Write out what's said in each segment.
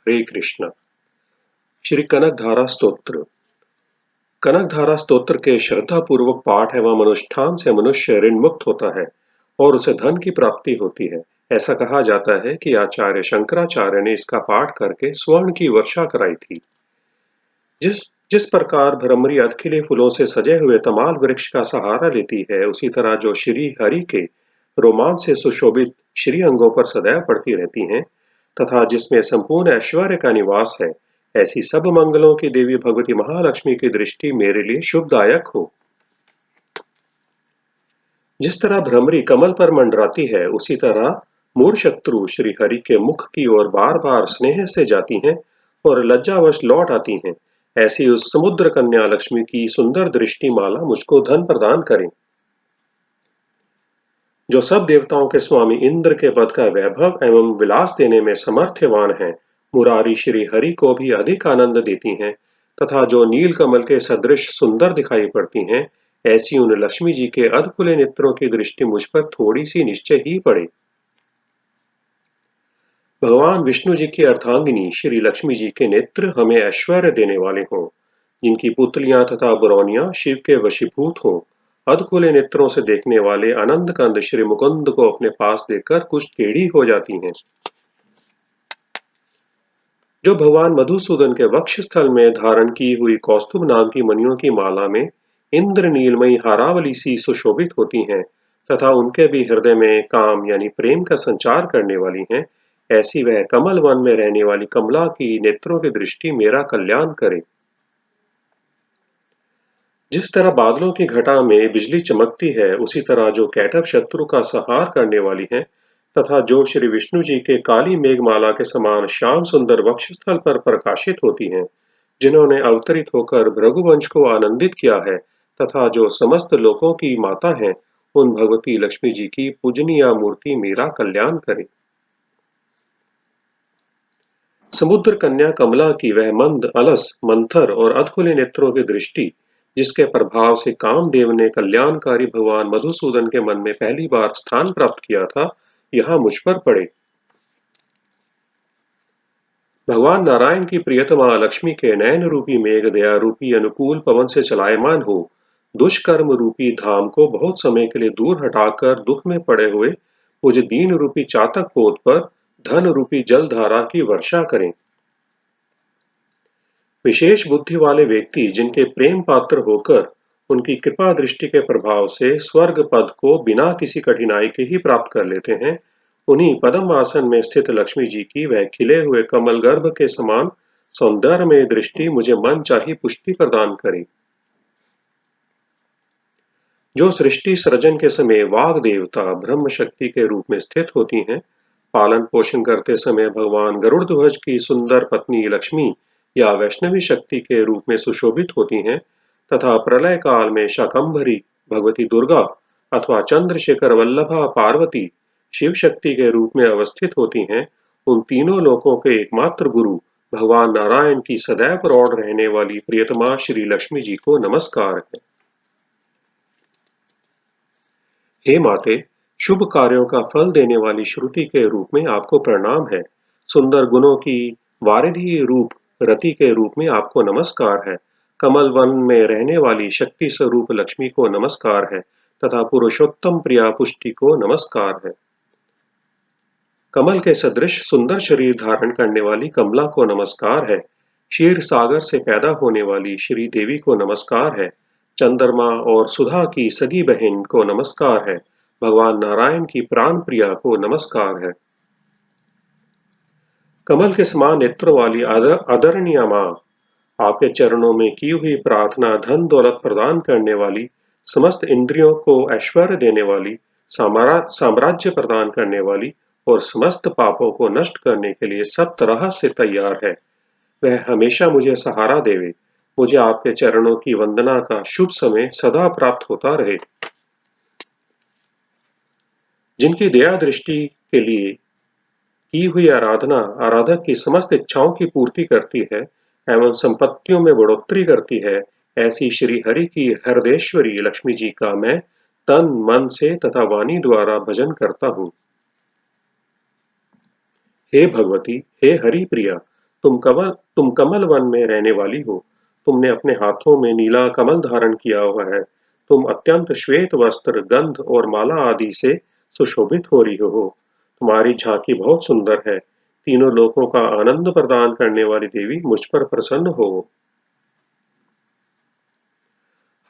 हरे कृष्ण। श्री कनकधारा स्तोत्र। कनकधारा स्तोत्र के श्रद्धापूर्वक पाठ एवं अनुष्ठान से मनुष्य ऋण मुक्त होता है और उसे धन की प्राप्ति होती है। ऐसा कहा जाता है कि आचार्य शंकराचार्य ने इसका पाठ करके स्वर्ण की वर्षा कराई थी। जिस जिस प्रकार भ्रमरी अधखिले फूलों से सजे हुए तमाल वृक्ष का सहारा लेती है, उसी तरह जो श्री हरि के रोमांच से सुशोभित श्री अंगों पर सदैव पड़ती रहती हैं तथा जिसमें संपूर्ण ऐश्वर्य का निवास है, ऐसी सब मंगलों की देवी भगवती महालक्ष्मी की दृष्टि मेरे लिए शुभदायक हो। जिस तरह भ्रमरी कमल पर मंडराती है, उसी तरह मूढ़ शत्रु श्री हरि के मुख की ओर बार बार स्नेह से जाती हैं और लज्जावश लौट आती हैं। ऐसी उस समुद्र कन्या लक्ष्मी की सुंदर दृष्टि माला मुझको धन प्रदान करें। जो सब देवताओं के स्वामी इंद्र के पद का वैभव एवं विलास देने में समर्थ्यवान हैं, मुरारी श्री हरि को भी अधिक आनंद देती हैं तथा जो नील कमल के सदृश सुंदर दिखाई पड़ती हैं, ऐसी उन लक्ष्मी जी के अधखुले नेत्रों की दृष्टि मुझ पर थोड़ी सी निश्चय ही पड़े। भगवान विष्णु जी की अर्धांगिनी श्री लक्ष्मी जी के नेत्र हमें ऐश्वर्य देने वाले हों, जिनकी पुतलियां तथा बरौनियां शिव के वशीभूत हों। अधखुले नेत्रों से देखने वाले आनंद कंद श्री मुकुंद को अपने पास देखकर कुछ टेढ़ी हो जाती हैं। जो भगवान मधुसूदन के वक्ष स्थल में धारण की हुई कौस्तुभ नाम की मणियों की माला में इंद्र नीलमयी हारावली सी सुशोभित होती हैं तथा उनके भी हृदय में काम यानी प्रेम का संचार करने वाली हैं, ऐसी वह कमल वन में रहने वाली कमला की नेत्रों की दृष्टि मेरा कल्याण करे। जिस तरह बादलों की घटा में बिजली चमकती है, उसी तरह जो कैटभ शत्रु का संहार करने वाली है तथा जो श्री विष्णु जी के काली मेघमाला के समान श्याम सुंदर वक्षस्थल पर प्रकाशित होती हैं, जिन्होंने अवतरित होकर भृगुवंश को आनंदित किया है तथा जो समस्त लोकों की माता हैं, उन भगवती लक्ष्मी जी की पूजनीय मूर्ति मेरा कल्याण करे। समुद्र कन्या कमला की वह मंद अलस मंथर और अधखुले नेत्रों की दृष्टि, जिसके प्रभाव से कामदेव ने कल्याणकारी भगवान मधुसूदन के मन में पहली बार स्थान प्राप्त किया था, यहाँ मुझ पर पड़े। भगवान नारायण की प्रियतमा लक्ष्मी के नयन रूपी मेघ दया रूपी अनुकूल पवन से चलायमान हो दुष्कर्म रूपी धाम को बहुत समय के लिए दूर हटाकर दुख में पड़े हुए मुझे दीन रूपी चातक पोत पर धन रूपी जलधारा की वर्षा करें। विशेष बुद्धि वाले व्यक्ति जिनके प्रेम पात्र होकर उनकी कृपा दृष्टि के प्रभाव से स्वर्ग पद को बिना किसी कठिनाई के ही प्राप्त कर लेते हैं, उन्हीं पद्म आसन में स्थित लक्ष्मी जी की वह खिले हुए कमल गर्भ के समान सौंदर्य में दृष्टि मुझे मन चाही पुष्टि प्रदान करे। जो सृष्टि सृजन के समय वाग देवता ब्रह्म शक्ति के रूप में स्थित होती हैं, पालन पोषण करते समय भगवान गरुड़ ध्वज की सुंदर पत्नी लक्ष्मी या वैष्णवी शक्ति के रूप में सुशोभित होती हैं तथा प्रलय काल में शाकंभरी भगवती दुर्गा अथवा चंद्रशेखर वल्लभा पार्वती शिव शक्ति के रूप में अवस्थित होती हैं, उन तीनों लोकों के एकमात्र गुरु भगवान नारायण की सदैव प्रौढ़ रहने वाली प्रियतमा श्री लक्ष्मी जी को नमस्कार है। हे माते, शुभ कार्यों का फल देने वाली श्रुति के रूप में आपको प्रणाम है। सुंदर गुणों की वारिधि रूप रति के रूप में आपको नमस्कार है। कमल वन में रहने वाली शक्ति स्वरूप लक्ष्मी को नमस्कार है तथा पुरुषोत्तम प्रिया पुष्टि को नमस्कार है। कमल के सदृश सुंदर शरीर धारण करने वाली कमला को नमस्कार है। क्षीर सागर से पैदा होने वाली श्री देवी को नमस्कार है। चंद्रमा और सुधा की सगी बहन को नमस्कार है। भगवान नारायण की प्राण प्रिया को नमस्कार है। कमल के समान नेत्रों वाली आदरणीय माँ, आपके चरणों में की हुई प्रार्थना धन दौलत प्रदान करने वाली, समस्त इंद्रियों को ऐश्वर्य देने वाली, साम्राज्य प्रदान करने वाली और समस्त पापों को नष्ट करने के लिए सब तरह से तैयार है। वह हमेशा मुझे सहारा देवे। मुझे आपके चरणों की वंदना का शुभ समय सदा प्राप्त होता रहे। जिनकी दया दृष्टि के लिए की हुई आराधना आराधक की समस्त इच्छाओं की पूर्ति करती है एवं संपत्तियों में बढ़ोतरी करती है, ऐसी श्री हरि की हृदयेश्वरी लक्ष्मी जी का मैं तन मन से तथा वाणी द्वारा भजन करता हूँ। हे भगवती, हे हरि प्रिया, तुम कमल वन में रहने वाली हो। तुमने अपने हाथों में नीला कमल धारण किया हुआ है। तुम अत्यंत श्वेत वस्त्र, गंध और माला आदि से सुशोभित हो रही हो। तुम्हारी झांकी बहुत सुंदर है। तीनों लोकों का आनंद प्रदान करने वाली देवी, मुझ पर प्रसन्न हो।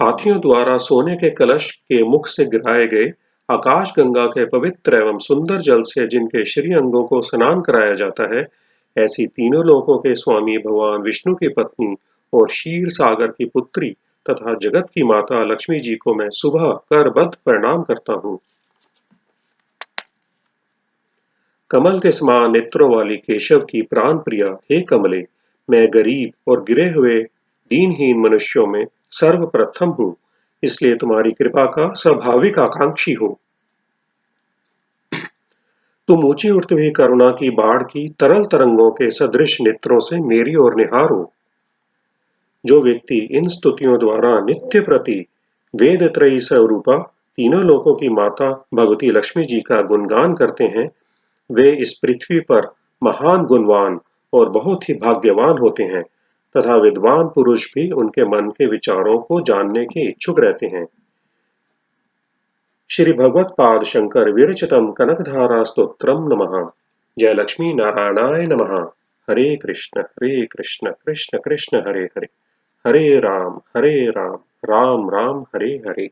हाथियों द्वारा सोने के कलश के मुख से गिराए गए आकाश गंगा के पवित्र एवं सुंदर जल से जिनके श्री अंगों को स्नान कराया जाता है, ऐसी तीनों लोकों के स्वामी भगवान विष्णु की पत्नी और क्षीर सागर की पुत्री तथा जगत की माता लक्ष्मी जी को मैं सुबह करबद्ध प्रणाम करता हूँ। कमल के समान नेत्रों वाली केशव की प्राण प्रिया, हे कमले, मैं गरीब और गिरे हुए दीनहीन मनुष्यों में सर्वप्रथम हूँ, इसलिए तुम्हारी कृपा का स्वाभाविक आकांक्षी हूँ। तुम ऊंची उठती हुई करुणा की बाढ़ की तरल तरंगों के सदृश नेत्रों से मेरी ओर निहारो। जो व्यक्ति इन स्तुतियों द्वारा नित्य प्रति वेद त्रयी स्वरूपा तीनों लोकों की माता भगवती लक्ष्मी जी का गुणगान करते हैं, वे इस पृथ्वी पर महान गुणवान और बहुत ही भाग्यवान होते हैं तथा विद्वान पुरुष भी उनके मन के विचारों को जानने के इच्छुक रहते हैं। श्री भगवत पाद शंकर विरचितम कनकधारा स्तोत्रम नमः। जय लक्ष्मी नारायणाय नमः। हरे कृष्ण कृष्ण कृष्ण हरे हरे, हरे राम राम राम हरे हरे।